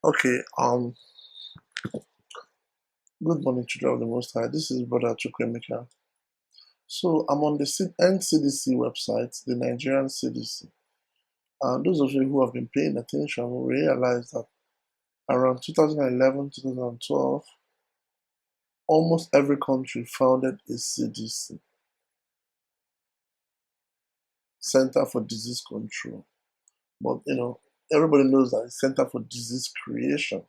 Okay, good morning, children of the Most High. This is Brother Chukwemeka. So, I'm on the NCDC website, the Nigerian CDC. And those of you who have been paying attention will realize that around 2011, 2012, almost every country founded a CDC, Center for Disease Control. But, everybody knows that it's Center for Disease Creation.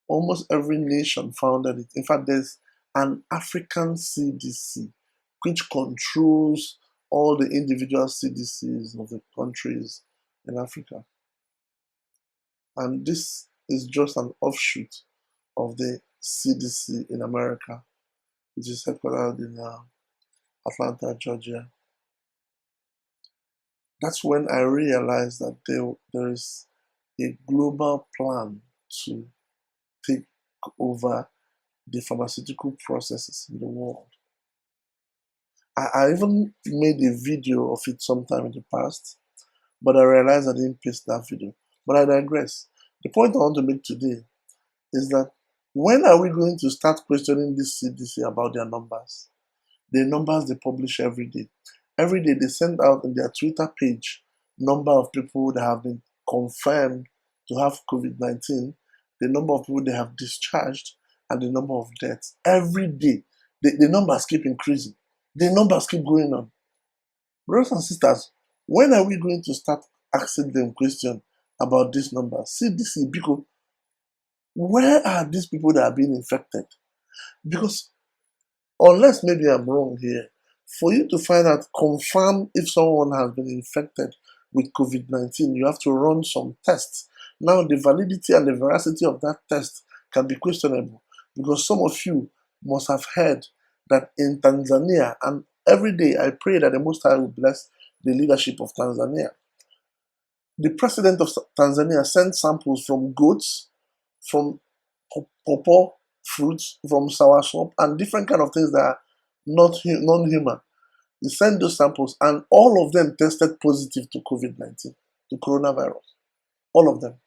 Almost every nation founded it. In fact, there's an African CDC which controls all the individual CDCs of the countries in Africa. And this is just an offshoot of the CDC in America, which is headquartered in Atlanta, Georgia. That's when I realized that there is a global plan to take over the pharmaceutical processes in the world. I even made a video of it sometime in the past, but I realized I didn't paste that video. But I digress. The point I want to make today is that when are we going to start questioning this CDC about their numbers? The numbers they publish every day. Every day they send out in their Twitter page number of people that have been confirmed to have COVID-19, the number of people they have discharged, and the number of deaths. Every day, the numbers keep increasing. The numbers keep going on. Brothers and sisters, when are we going to start asking them questions about these numbers? CDC, because where are these people that are being infected? Because unless maybe I'm wrong here, for you to find out, confirm if someone has been infected with COVID-19, you have to run some tests. Now, the validity and the veracity of that test can be questionable because some of you must have heard that in Tanzania, and every day I pray that the Most High will bless the leadership of Tanzania. The president of Tanzania sent samples from goats, from pawpaw fruits, from soursop, and different kind of things that are not non-human. He sent those samples, and all of them tested positive to COVID-19, to coronavirus. All of them.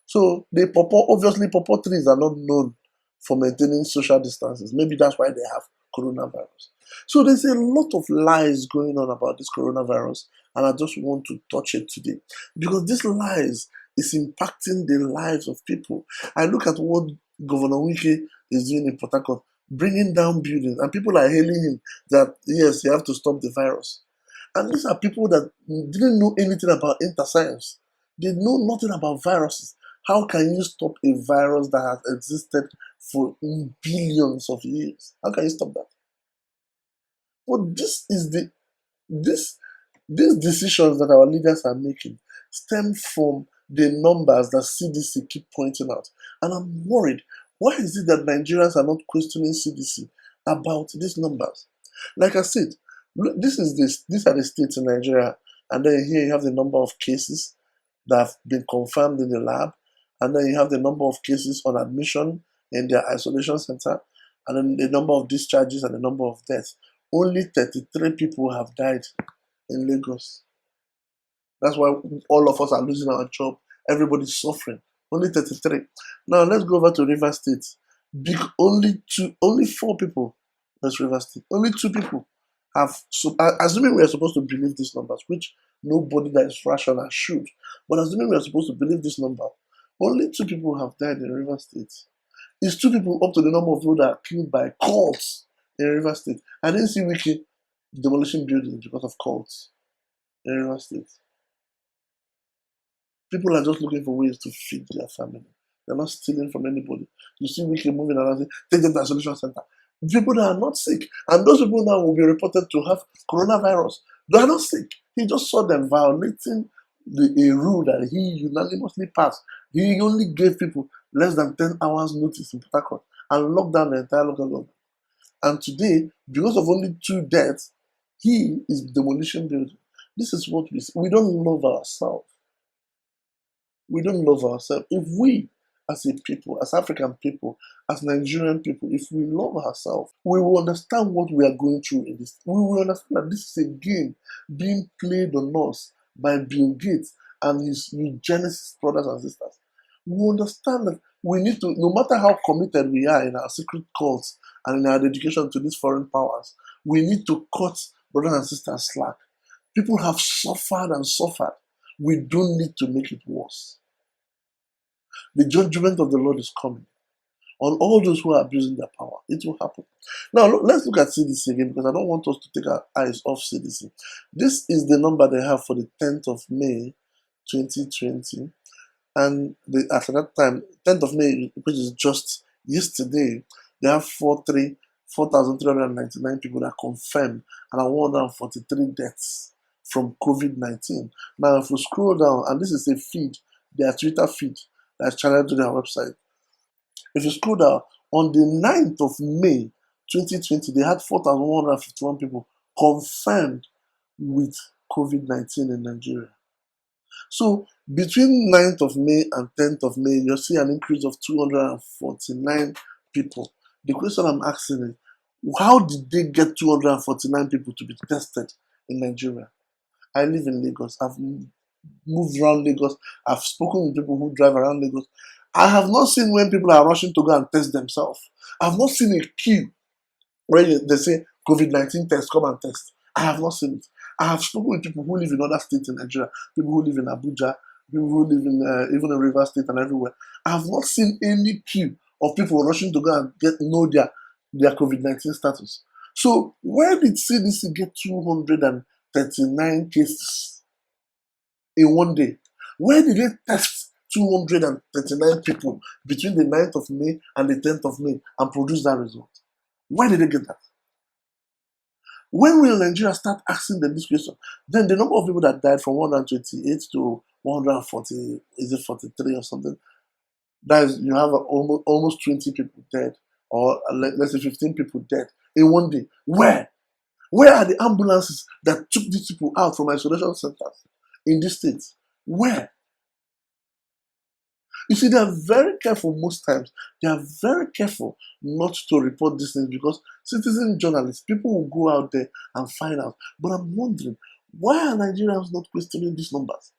So the pawpaw, obviously, pawpaw trees are not known for maintaining social distances. Maybe that's why they have coronavirus. So there's a lot of lies going on about this coronavirus, and I just want to touch it today because this lies is impacting the lives of people. I look at what Governor Wike is doing in Port Harcourt, bringing down buildings, and people are hailing him that yes, you have to stop the virus. And these are people that didn't know anything about interscience. They know nothing about viruses. How can you stop a virus that has existed for billions of years? How can you stop that? But these decisions that our leaders are making stem from the numbers that CDC keep pointing out. And I'm worried. Why is it that Nigerians are not questioning CDC about these numbers? Like I said, look, these are the states in Nigeria, and then here you have the number of cases that have been confirmed in the lab, and then you have the number of cases on admission in their isolation center, and then the number of discharges and the number of deaths. Only 33 people have died in Lagos. That's why all of us are losing our job. Everybody's suffering. Only 33. Now let's go over to River State. Only 4 people. That's River State. Only 2 people have. So, assuming we are supposed to believe these numbers, which nobody that is rational should, but assuming we are supposed to believe this number, only 2 people have died in River State. It's 2 people up to the number of people that are killed by cults in River State. I didn't see Wiki demolishing buildings because of cults in River State. People are just looking for ways to feed their family. They're not stealing from anybody. You see Wiki moving around saying, take them to the isolation center. People that are not sick, and those people now will be reported to have coronavirus. They are not sick. He just saw them violating a rule that he unanimously passed. He only gave people less than 10 hours notice in Port Harcourt and locked down the entire local government. And today, because of only 2 deaths, he is demolishing buildings. This is what we don't love ourselves. We don't love ourselves. If we, as a people, as African people, as Nigerian people, if we love ourselves, we will understand what we are going through in this. We will understand that this is a game being played on us by Bill Gates and his eugenicist brothers and sisters. We understand that We need to, no matter how committed we are in our secret cults and in our dedication to these foreign powers, we need to cut brothers and sisters slack. People have suffered and suffered. We don't need to make it worse. The judgment of the Lord is coming on all those who are abusing their power. It will happen. Now, let's look at CDC again, because I don't want us to take our eyes off CDC. This is the number they have for the 10th of May, 2020. And at that time, 10th of May, which is just yesterday, they have 4,399 people that are confirmed and 143 deaths from COVID-19. Now, if we scroll down, and this is a feed, their Twitter feed that's channeled to their website. If you scroll down, on the 9th of May 2020, they had 4,151 people confirmed with COVID-19 in Nigeria. So between 9th of May and 10th of May, you'll see an increase of 249 people. The question I'm asking is, how did they get 249 people to be tested in Nigeria? I live in Lagos. I've moved around Lagos. I've spoken with people who drive around Lagos. I have not seen when people are rushing to go and test themselves. I've not seen a queue where they say COVID-19 test, come and test. I have not seen it. I have spoken with people who live in other states in Nigeria, people who live in Abuja, people who live in even in Rivers State and everywhere. I have not seen any queue of people rushing to go and know their COVID-19 status. So where did CDC get 239 cases in one day? Where did they test 239 people between the 9th of May and the 10th of May and produce that result? Where did they get that? When will Nigeria start asking them this question? Then the number of people that died from 128 to 140, is it 43 or something? That is, you have almost 20 people dead, or let's say 15 people dead in one day. Where? Where are the ambulances that took these people out from isolation centers in these states? Where? You see, they are very careful most times. They are very careful not to report these things because citizen journalists, people will go out there and find out. But I'm wondering, why are Nigerians not questioning these numbers?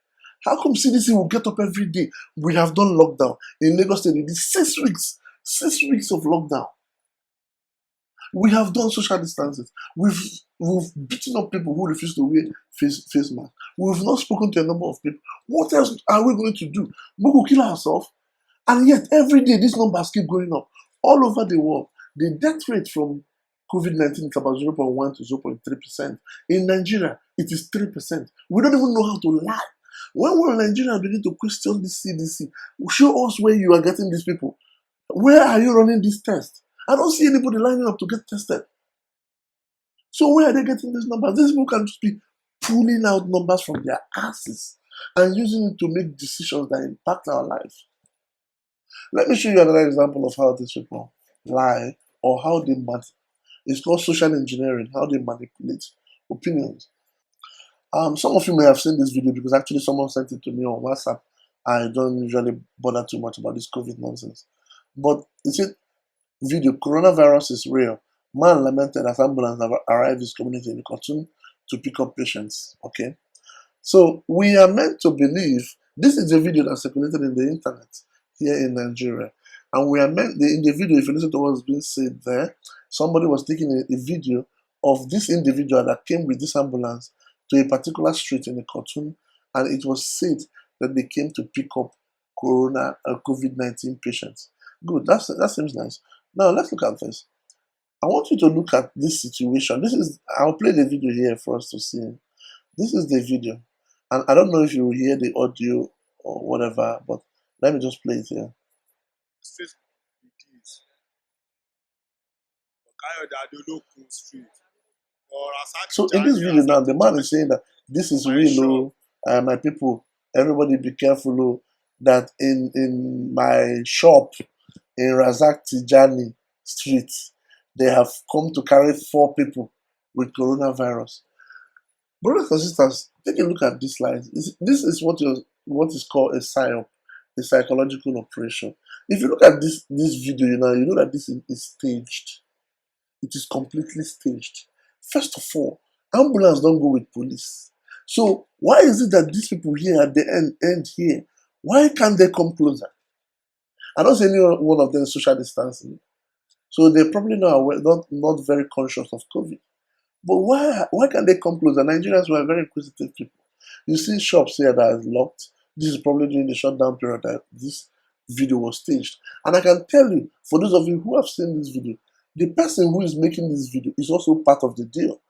How come CDC will get up every day? We have done lockdown. In Lagos State, it is 6 weeks. 6 weeks of lockdown. We have done social distances. We've beaten up people who refuse to wear face masks. We've not spoken to a number of people. What else are we going to do? We will kill ourselves. And yet, every day, these numbers keep going up. All over the world, the death rate from COVID-19 is about 0.1 to 0.3%. In Nigeria, it is 3%. We don't even know how to lie. When will Nigeria begin to question the CDC? Show us where you are getting these people. Where are you running this test? I don't see anybody lining up to get tested. So where are they getting these numbers? These people can just be pulling out numbers from their asses and using it to make decisions that impact our lives. Let me show you another example of how these people lie or how they manipulate. It's called social engineering, how they manipulate opinions. Some of you may have seen this video because actually someone sent it to me on WhatsApp. I don't usually bother too much about this COVID nonsense. But it's a video, coronavirus is real. Man lamented as ambulance arrived his community in Khartoum to pick up patients. Okay. So we are meant to believe this is a video that circulated in the internet here in Nigeria. And we are meant, in the video, if you listen to what's being said there, somebody was taking a video of this individual that came with this ambulance to a particular street in the Khartoum, and it was said that they came to pick up COVID-19 patients. Good, that seems nice. Now let's look at this. I want you to look at this situation. I'll play the video here for us to see. This is the video. And I don't know if you will hear the audio or whatever, but let me just play it here. So in this video now, the man is saying that this is real, my people, everybody be careful, that in my shop in Razak Tijani Street, they have come to carry 4 people with coronavirus. Brothers and sisters, take a look at this slide. This is what is called a psyop, a psychological operation. If you look at this video, you know that this is staged. It is completely staged. First of all, ambulance don't go with police. So why is it that these people here at the end here, why can't they come closer? I don't see any one of them social distancing. So they're probably not aware, not very conscious of COVID. But why can't they come closer? Nigerians were very inquisitive people. You see shops here that are locked. This is probably during the shutdown period that this video was staged. And I can tell you, for those of you who have seen this video, the person who is making this video is also part of the deal.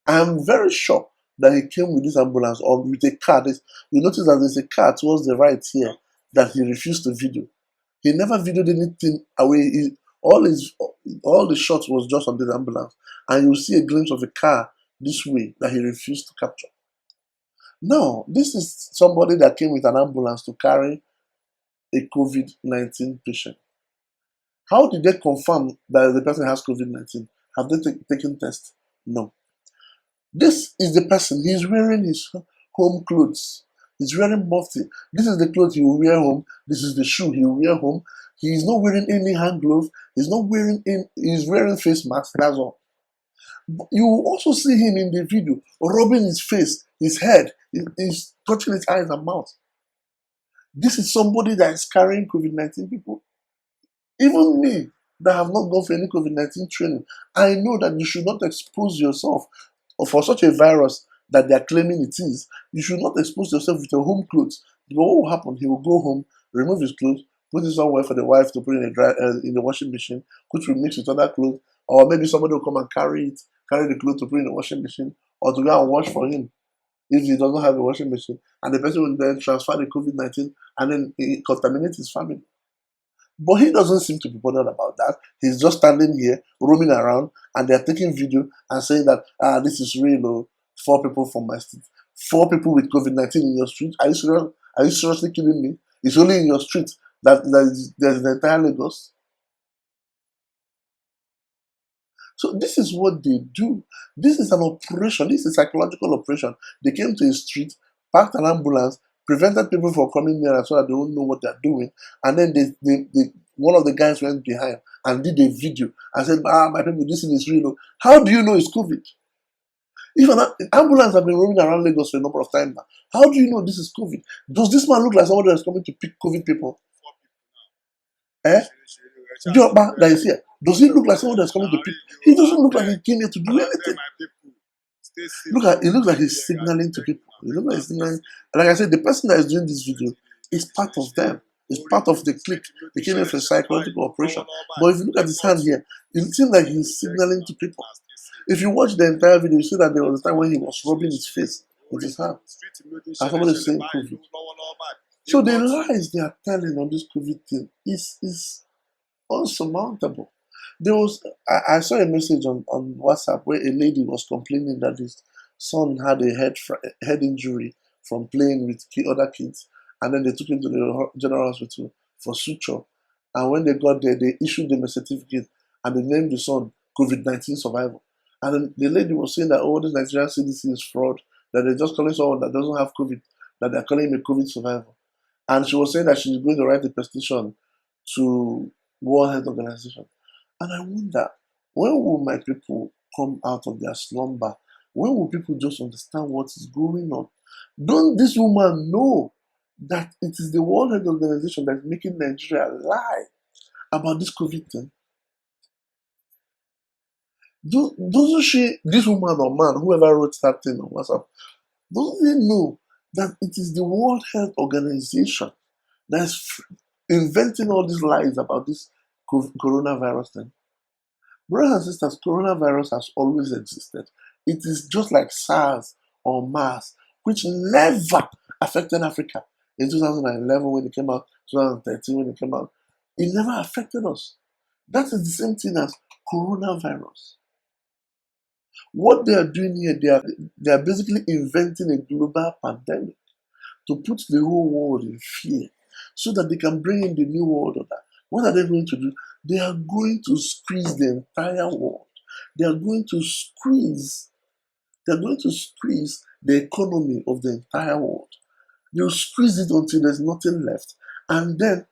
I'm very sure that he came with this ambulance or with a car. You notice that there's a car towards the right here that he refused to video. He never videoed anything away. All the shots was just on this ambulance, and you see a glimpse of a car this way that he refused to capture. No, this is somebody that came with an ambulance to carry a COVID-19 patient. How did they confirm that the person has COVID-19? Have they taken tests? No. This is the person. He's wearing his home clothes. He's wearing mufti. This is the clothes he will wear home. This is the shoe he will wear home. He is not wearing any hand glove. He's wearing face mask. That's all. But you will also see him in the video rubbing his face, his head. He's touching his eyes and mouth. This is somebody that is carrying COVID-19 people. Even me, that have not gone for any COVID-19 training, I know that you should not expose yourself for such a virus that they are claiming it is. You should not expose yourself with your home clothes. Because what will happen? He will go home, remove his clothes, put it somewhere for the wife to put in the washing machine, which will mix with other clothes, or maybe somebody will come and carry the clothes to put in the washing machine, or to go and wash for him if he doesn't have a washing machine, and the person will then transfer the COVID-19 and then contaminate his family. But he doesn't seem to be bothered about that. He's just standing here, roaming around, and they're taking video and saying that, this is real, oh, 4 people from my street. 4 people with COVID-19 in your street? Are you serious? Are you seriously kidding me? It's only in your street that there's the entire Lagos. So this is what they do. This is an operation. This is a psychological operation. They came to a street, parked an ambulance, prevented people from coming near so that they don't know what they're doing. And then one of the guys went behind and did a video and said, my people, this thing is real. How do you know it's COVID? If an ambulance has been roaming around Lagos for a number of times now, how do you know this is COVID? Does this man look like somebody that's coming to pick COVID people? Eh? That is here. Does he look like someone that's coming to pick? He doesn't look like he came here to do anything. It looks like he's signaling to people. It looks like he's signaling. Like I said, the person that is doing this video is part of them. It's part of the clique. They came here for a psychological operation. But if you look at his hand here, it seems like he's signaling to people. If you watch the entire video, you see that there was a time when he was rubbing his face with his hand. And somebody is saying COVID. So the lies they are telling on this COVID thing is unsurmountable. I saw a message on WhatsApp where a lady was complaining that his son had a head injury from playing with other kids, and then they took him to the general hospital for suture. And when they got there, they issued them a certificate and they named the son COVID-19 survivor. And then the lady was saying that, this Nigerian CDC is fraud, that they're just calling someone that doesn't have COVID, that they're calling him a COVID survivor. And she was saying that she's going to write a petition to World Health Organization. And I wonder, when will my people come out of their slumber? When will people just understand what is going on? Don't this woman know that it is the World Health Organization that's making Nigeria lie about this COVID thing? Doesn't she, this woman or man, whoever wrote that thing on WhatsApp, doesn't they know that it is the World Health Organization that's inventing all these lies about this coronavirus thing? Brothers and sisters, coronavirus has always existed. It is just like SARS or MERS, which never affected Africa. In 2011 when it came out, 2013 when it came out, it never affected us. That is the same thing as coronavirus. What they are doing here, they are basically inventing a global pandemic to put the whole world in fear so that they can bring in the new world order. What are they going to do? They are going to squeeze the entire world. They are going to squeeze the economy of the entire world. They'll squeeze it until there's nothing left. And then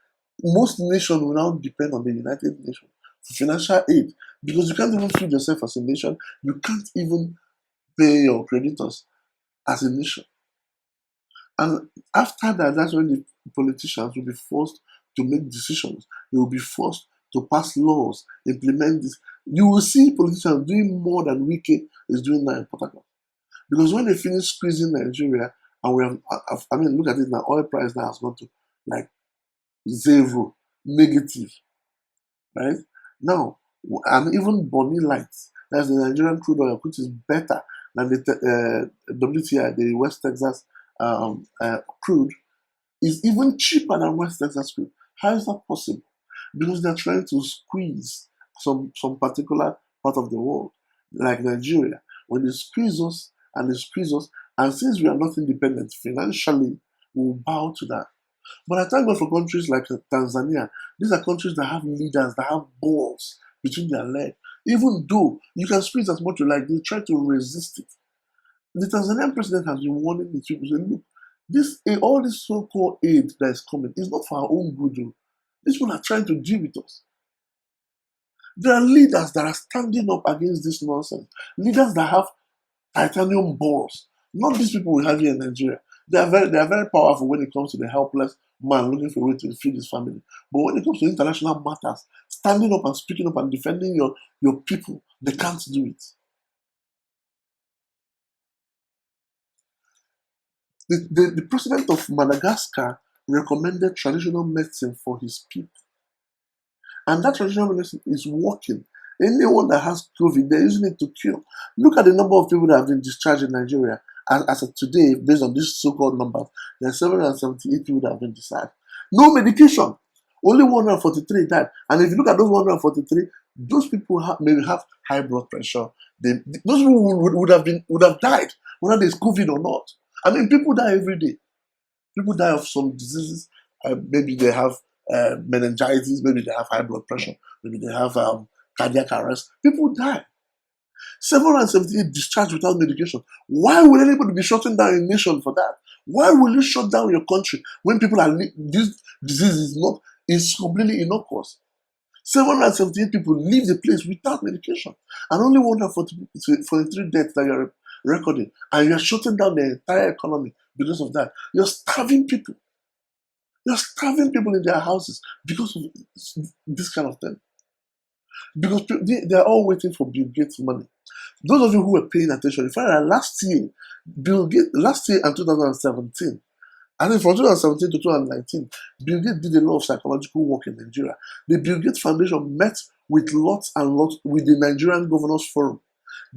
most nations will now depend on the United Nations for financial aid, because you can't even feed yourself as a nation. You can't even pay your creditors as a nation. And after that, that's when the politicians will be forced to make decisions. They will be forced to pass laws, implement this. You will see politicians doing more than Wike is doing now in Port Harcourt. Because when they finish squeezing Nigeria, and we have, I mean, look at it now, oil price now has gone to like zero, negative, right? Now, and even Bonny Lights, that's the Nigerian crude oil, which is better than the WTI, the West Texas crude, is even cheaper than West Texas crude. How is that possible? Because they're trying to squeeze some particular part of the world, like Nigeria. When they squeeze us and they squeeze us, and since we are not independent financially, we will bow to that. But I thank God for countries like Tanzania. These are countries that have leaders, that have balls between their legs. Even though you can squeeze as much you like, they try to resist it. The Tanzanian president has been warning the people, saying, look, all this so-called aid that is coming is not for our own good. These people are trying to deal with us. There are leaders that are standing up against this nonsense. Leaders that have titanium balls. Not these people we have here in Nigeria. They are very powerful when it comes to the helpless man looking for a way to feed his family. But when it comes to international matters, standing up and speaking up and defending your people, they can't do it. The president of Madagascar recommended traditional medicine for his people. And that traditional medicine is working. Anyone that has COVID, they're using it to cure. Look at the number of people that have been discharged in Nigeria. As of today, based on these so-called numbers, there are 778 people that have been discharged. No medication. Only 143 died. And if you look at those 143, those people maybe have high blood pressure. Those people would have died, whether there's COVID or not. I mean, people die every day. People die of some diseases. Maybe they have meningitis. Maybe they have high blood pressure. Maybe they have cardiac arrest. People die. 778 discharged without medication. Why would anybody be shutting down a nation for that? Why will you shut down your country when people are this disease is completely innocuous? 778 people leave the place without medication, and only 143 deaths that you're recording, and you're shutting down the entire economy because of that. You're starving people. You're starving people in their houses because of this kind of thing. Because they are all waiting for Bill Gates' money. Those of you who were paying attention, you find that last year and 2017, I think from 2017 to 2019, Bill Gates did a lot of psychological work in Nigeria. The Bill Gates Foundation met with lots and lots with the Nigerian Governors Forum.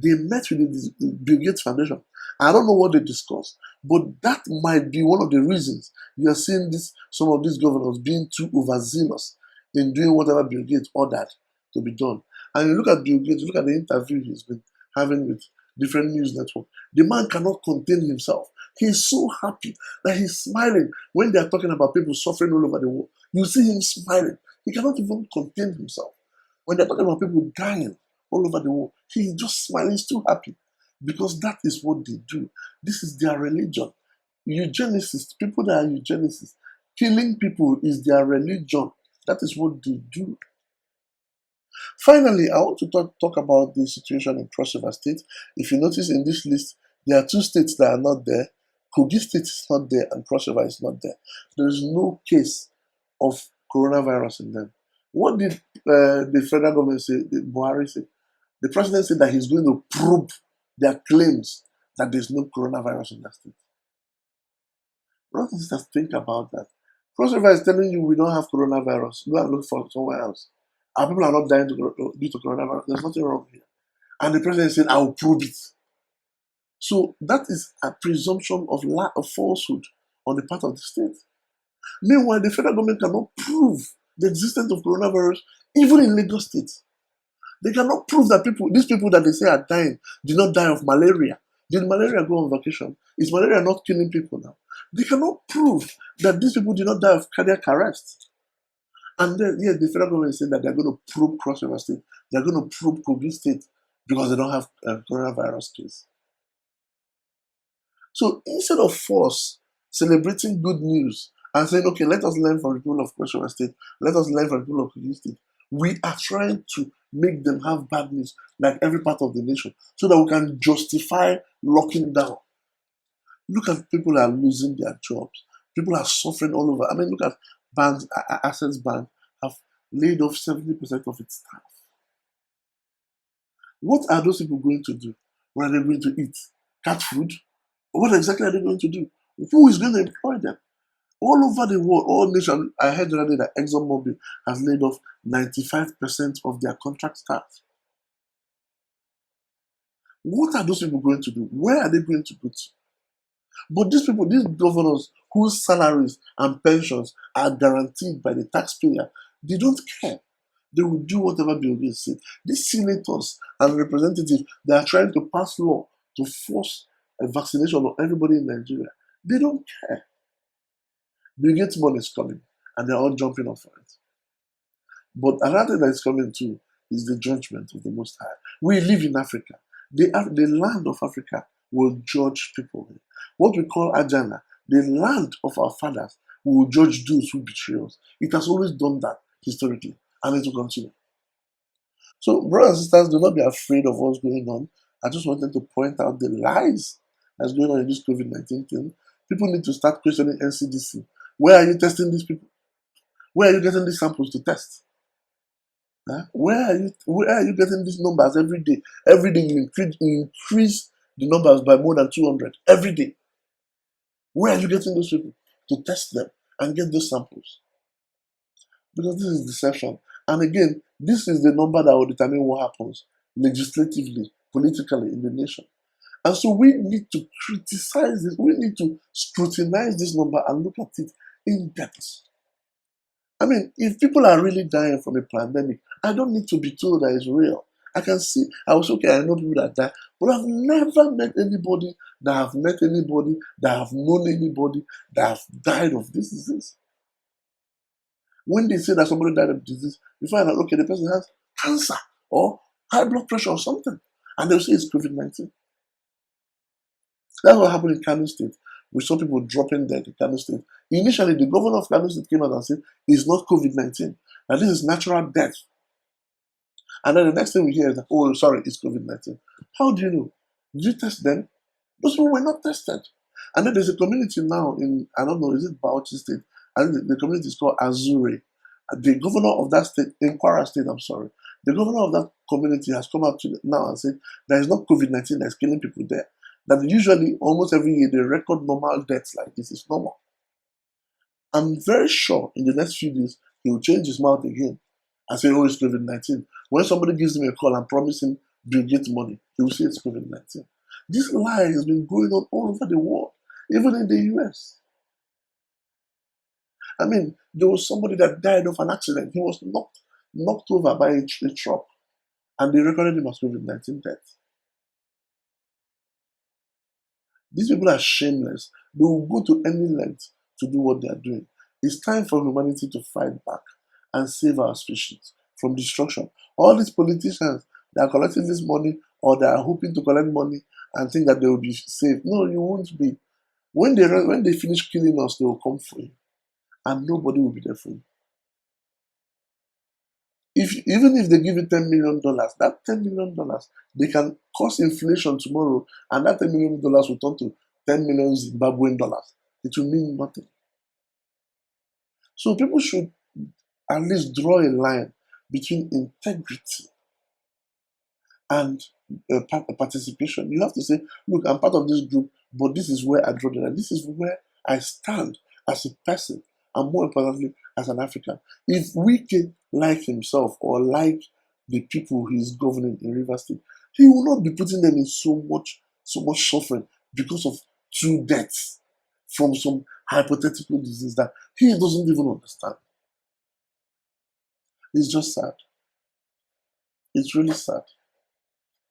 They met with the Bill Gates Foundation. I don't know what they discussed, but that might be one of the reasons you are seeing some of these governors being too overzealous in doing whatever Bill Gates ordered to be done. And you look at Bill Gates, look at the interview he's been having with different news networks. The man cannot contain himself. He's so happy that he's smiling when they are talking about people suffering all over the world. You see him smiling. He cannot even contain himself. When they're talking about people dying all over the world, he's just smiling, he's too happy. Because that is what they do. This is their religion. Eugenicists, people that are eugenicists, killing people is their religion. That is what they do. Finally, I want to talk about the situation in Cross River State. If you notice in this list, there are two states that are not there. Kogi State is not there and Cross River is not there. There is no case of coronavirus in them. What did the federal government say, Buhari say? The president said that he's going to probe their claims that there's no coronavirus in that state. Brothers and sisters, think about that. Cross River is telling you we don't have coronavirus. Go and look for somewhere else. Our people are not dying due to coronavirus. There's nothing wrong here. And the president said, I will prove it. So that is a presumption of falsehood on the part of the state. Meanwhile, the federal government cannot prove the existence of coronavirus even in Lagos State. They cannot prove that these people that they say are dying, did not die of malaria. Did malaria go on vacation? Is malaria not killing people now? They cannot prove that these people did not die of cardiac arrest. And then, yes, the federal government is saying that they're going to probe Cross River State. They're going to probe Kogi State because they don't have a coronavirus case. So instead of force celebrating good news and saying, okay, let us learn from the people of Cross River State, let us learn from the people of Kogi State, we are trying to make them have bad news like every part of the nation so that we can justify locking down. Look at people are losing their jobs. People are suffering all over. I mean, look at banks, Access Bank, have laid off 70% of its staff. What are those people going to do? What are they going to eat? Cat food? What exactly are they going to do? Who is going to employ them? All over the world, all nations. I heard the other day that ExxonMobil has laid off 95% of their contract staff. What are those people going to do? Where are they going to go to? But these people, these governors whose salaries and pensions are guaranteed by the taxpayer, they don't care. They will do whatever Bill Gates said. These senators and representatives, they are trying to pass law to force a vaccination of everybody in Nigeria. They don't care. Bill Gates' money is coming, and they're all jumping off for it. But another thing that is coming too is the judgment of the Most High. We live in Africa. The land of Africa will judge people. What we call Ajana, the land of our fathers, will judge those who betray us. It has always done that historically, and it will continue. So, brothers and sisters, do not be afraid of what's going on. I just wanted to point out the lies that's going on in this COVID-19 thing. People need to start questioning NCDC. Where are you testing these people? Where are you getting these samples to test? Huh? Where are you getting these numbers every day? Every day you increase the numbers by more than 200 every day. Where are you getting those people to test them and get those samples? Because this is deception. And again, this is the number that will determine what happens legislatively, politically in the nation. And so we need to criticize this. We need to scrutinize this number and look at it in depth. I mean, if people are really dying from a pandemic, I don't need to be told that it's real. I can see, I was okay, I know people that die, but I've never met anybody that have met anybody, that have known anybody that have died of this disease. When they say that somebody died of disease, you find out, okay, the person has cancer or high blood pressure or something, and they'll say it's COVID-19. That's what happened in Kano State. We saw people dropping dead in Kano State. Initially, the governor of Kano State came out and said, it's not COVID-19, and this is natural death. And then the next thing we hear is that, oh, sorry, it's COVID-19. How do you know? Did you test them? Those people were not tested. And then there's a community now in, I don't know, is it Bauchi State? I think the community is called Azure. The governor of that state, in Kwara State, I'm sorry, the governor of that community has come out now and said there is not COVID-19 that's killing people there. That usually, almost every year, they record normal deaths like this. It's normal. I'm very sure in the next few days, he will change his mouth again and say, oh, it's COVID-19. When somebody gives him a call and promises him Bill Gates money, he will say it's COVID-19. This lie has been going on all over the world, even in the US. I mean, there was somebody that died of an accident. He was knocked over by a truck, and they recorded him as COVID-19 death. These people are shameless. They will go to any length to do what they are doing. It's time for humanity to fight back and save our species from destruction. All these politicians that are collecting this money or they are hoping to collect money and think that they will be safe. No, you won't be. When they finish killing us, they will come for you. And nobody will be there for you. Even if they give you $10 million, that $10 million, they can cause inflation tomorrow, and that $10 million will turn to 10 million Zimbabwean dollars. It will mean nothing. So people should at least draw a line between integrity and participation. You have to say, look, I'm part of this group, but this is where I draw the line. This is where I stand as a person, and more importantly, as an African. If Wike like himself or like the people he's governing in Rivers State, he will not be putting them in so much suffering because of 2 deaths from some hypothetical disease that he doesn't even understand. It's just sad. It's really sad.